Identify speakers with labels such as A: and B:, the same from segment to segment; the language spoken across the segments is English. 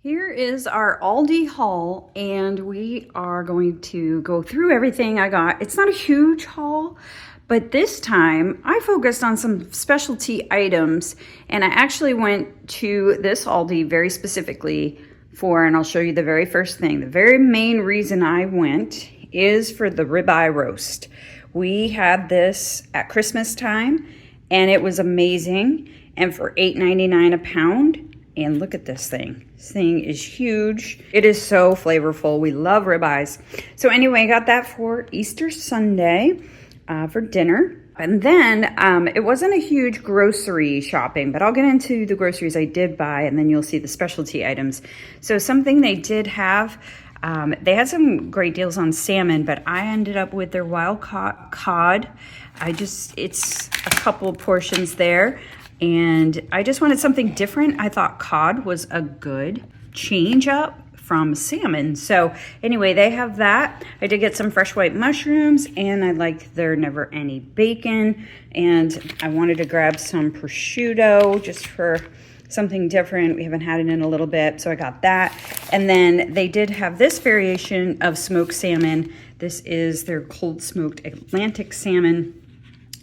A: Here is our Aldi haul, and we are going to go through everything I got. It's not a huge haul, but this time I focused on some specialty items, and I actually went to this Aldi very specifically for, and I'll show you the very first thing. The very main reason I went is for the ribeye roast. We had this at Christmas time, and it was amazing, and for $8.99 a pound. And look at this thing. This thing is huge. It is so flavorful. We love ribeyes. So anyway, I got that for Easter Sunday for dinner. And then it wasn't a huge grocery shopping, but I'll get into the groceries I did buy, and then you'll see the specialty items. So something they did have, they had some great deals on salmon, but I ended up with their wild caught cod. It's a couple portions there. And I just wanted something different. I thought cod was a good change up from salmon. So anyway, they have that. I did get some fresh white mushrooms, and I like their never any bacon. And I wanted to grab some prosciutto just for something different. We haven't had it in a little bit, so I got that. And then they did have this variation of smoked salmon. This is their cold smoked Atlantic salmon.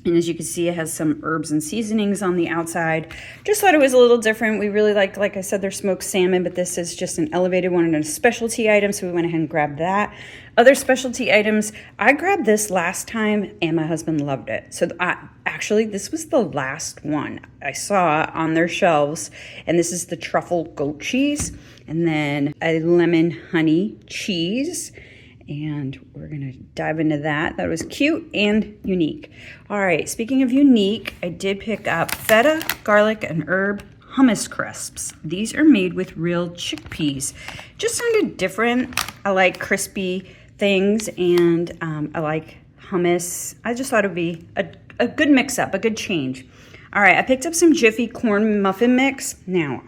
A: And as you can see, it has some herbs and seasonings on the outside. Just thought it was a little different. We really like I said, their smoked salmon, but this is just an elevated one and a specialty item, so we went ahead and grabbed that. Other specialty items, I grabbed this last time, and my husband loved it. So actually, this was the last one I saw on their shelves, and this is the truffle goat cheese, and then a lemon honey cheese. And we're gonna dive into that. That was cute and unique. All right, speaking of unique, I did pick up feta, garlic, and herb hummus crisps. These are made with real chickpeas. Just sounded different. I like crispy things, and I like hummus. I just thought it'd be a good mix-up, a good change. All right, I picked up some Jiffy corn muffin mix. Now,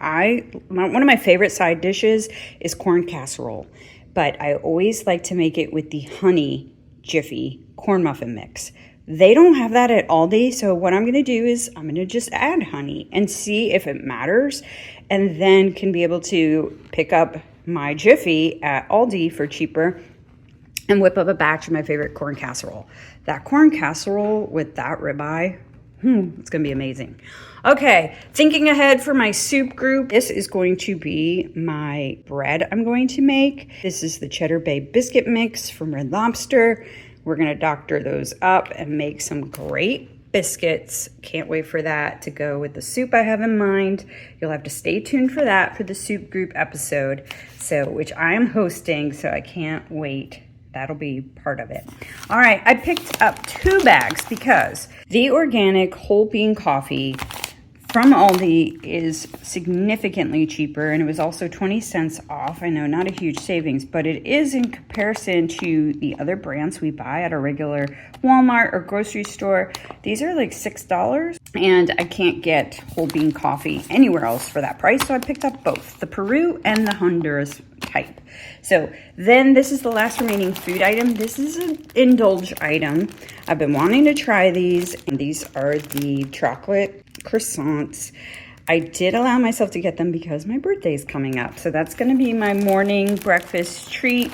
A: one of my favorite side dishes is corn casserole, but I always like to make it with the honey Jiffy corn muffin mix. They don't have that at Aldi, so what I'm gonna do is I'm gonna just add honey and see if it matters, and then can be able to pick up my Jiffy at Aldi for cheaper and whip up a batch of my favorite corn casserole. That corn casserole with that ribeye, it's gonna be amazing. Okay, thinking ahead for my soup group, this is going to be my bread I'm going to make. This is the Cheddar Bay biscuit mix from Red Lobster. We're gonna doctor those up and make some great biscuits. Can't wait for that to go with the soup I have in mind. You'll have to stay tuned for that for the soup group episode, which I am hosting, so I can't wait. That'll be part of it. All right, I picked up 2 bags because the organic whole bean coffee from Aldi is significantly cheaper, and it was also 20 cents off. I know, not a huge savings, but it is in comparison to the other brands we buy at a regular Walmart or grocery store. These are like $6, and I can't get whole bean coffee anywhere else for that price, so I picked up both, the Peru and the Honduras type. So then this is the last remaining food item. This is an indulge item. I've been wanting to try these, and these are the chocolate croissants. I did allow myself to get them because my birthday is coming up. So that's going to be my morning breakfast treat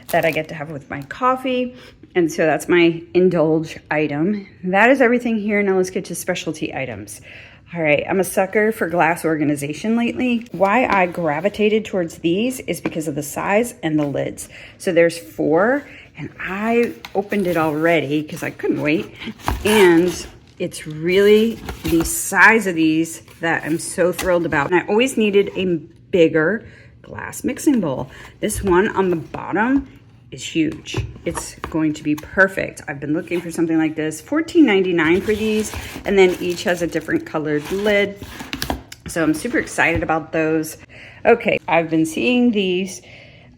A: that I get to have with my coffee. And so that's my indulge item. That is everything here. Now let's get to specialty items. All right, I'm a sucker for glass organization lately. Why I gravitated towards these is because of the size and the lids. So there's 4, and I opened it already because I couldn't wait. And it's really the size of these that I'm so thrilled about. And I always needed a bigger glass mixing bowl. This one on the bottom is huge. It's going to be perfect. I've been looking for something like this. $14.99 for these, and then each has a different colored lid. So I'm super excited about those. Okay, I've been seeing these,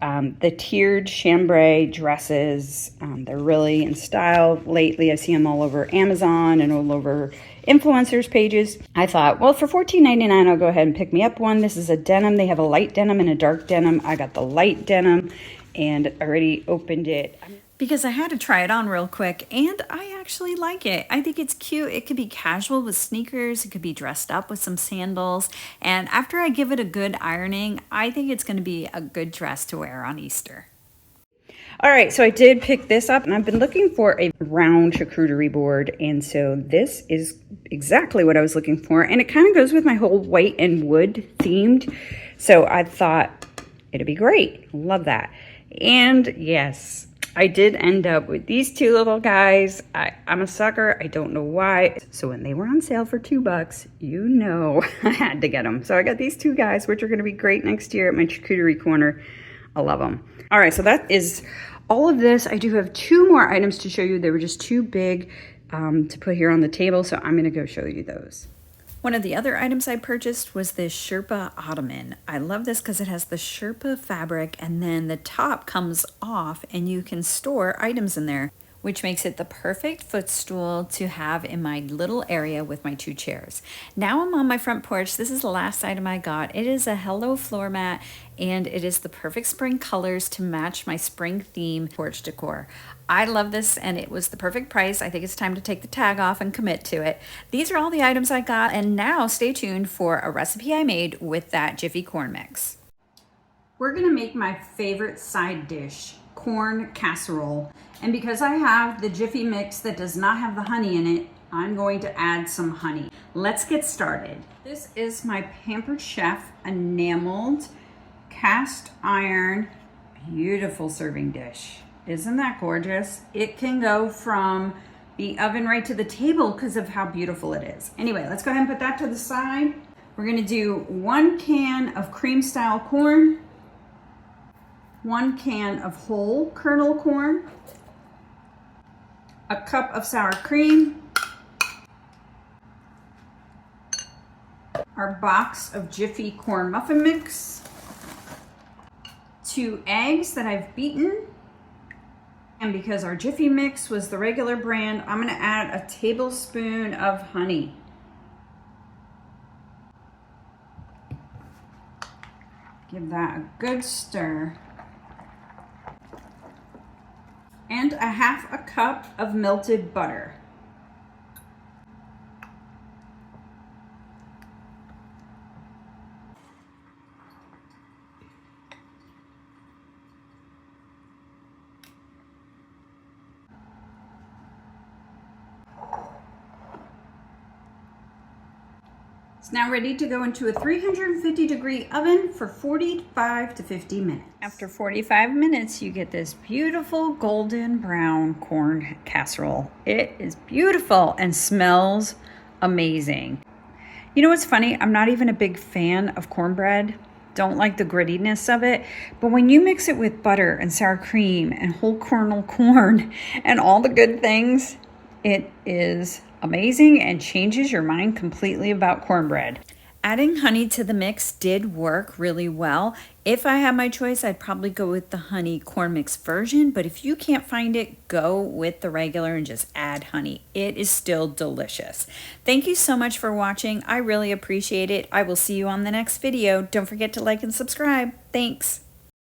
A: the tiered chambray dresses. They're really in style lately. I see them all over Amazon and all over influencers pages. I thought, well, for $14.99, I'll go ahead and pick me up one. This is a denim. They have a light denim and a dark denim. I got the light denim and already opened it. because I had to try it on real quick and I actually like it. I think it's cute. It could be casual with sneakers. It could be dressed up with some sandals. And after I give it a good ironing, I think it's going to be a good dress to wear on Easter. All right, so I did pick this up and I've been looking for a round charcuterie board. And so this is exactly what I was looking for. And it kind of goes with my whole white and wood themed. So I thought it'd be great. Love that. And yes, I did end up with these two little guys. I'm a sucker. I don't know why. So when they were on sale for $2, you know I had to get them. So I got these two guys, which are going to be great next year at my charcuterie corner. I love them. All right, so that is all of this. I do have two more items to show you. They were just too big to put here on the table, so I'm going to go show you those. One of the other items I purchased was this Sherpa ottoman. I love this because it has the Sherpa fabric and then the top comes off and you can store items in there, which makes it the perfect footstool to have in my little area with my two chairs. Now I'm on my front porch. This is the last item I got. It is a Hello floor mat and it is the perfect spring colors to match my spring theme porch decor. I love this and it was the perfect price. I think it's time to take the tag off and commit to it. These are all the items I got, and now stay tuned for a recipe I made with that Jiffy corn mix. We're gonna make my favorite side dish, corn casserole. And because I have the Jiffy mix that does not have the honey in it, I'm going to add some honey. Let's get started. This is my Pampered Chef Enameled cast iron, beautiful serving dish. Isn't that gorgeous? It can go from the oven right to the table because of how beautiful it is. Anyway, let's go ahead and put that to the side. We're gonna do 1 can of cream style corn, 1 can of whole kernel corn, a cup of sour cream, our box of Jiffy corn muffin mix, 2 eggs that I've beaten, and because our Jiffy mix was the regular brand, I'm gonna add a tablespoon of honey. Give that a good stir. And a 1/2 cup of melted butter. It's now ready to go into a 350-degree oven for 45 to 50 minutes. After 45 minutes, you get this beautiful golden brown corn casserole. It is beautiful and smells amazing. You know what's funny? I'm not even a big fan of cornbread. Don't like the grittiness of it. But when you mix it with butter and sour cream and whole kernel corn and all the good things, it is amazing and changes your mind completely about cornbread. Adding honey to the mix did work really well. If I had my choice, I'd probably go with the honey corn mix version, but if you can't find it, go with the regular and just add honey. It is still delicious. Thank you so much for watching. I really appreciate it. I will see you on the next video. Don't forget to like and subscribe. Thanks.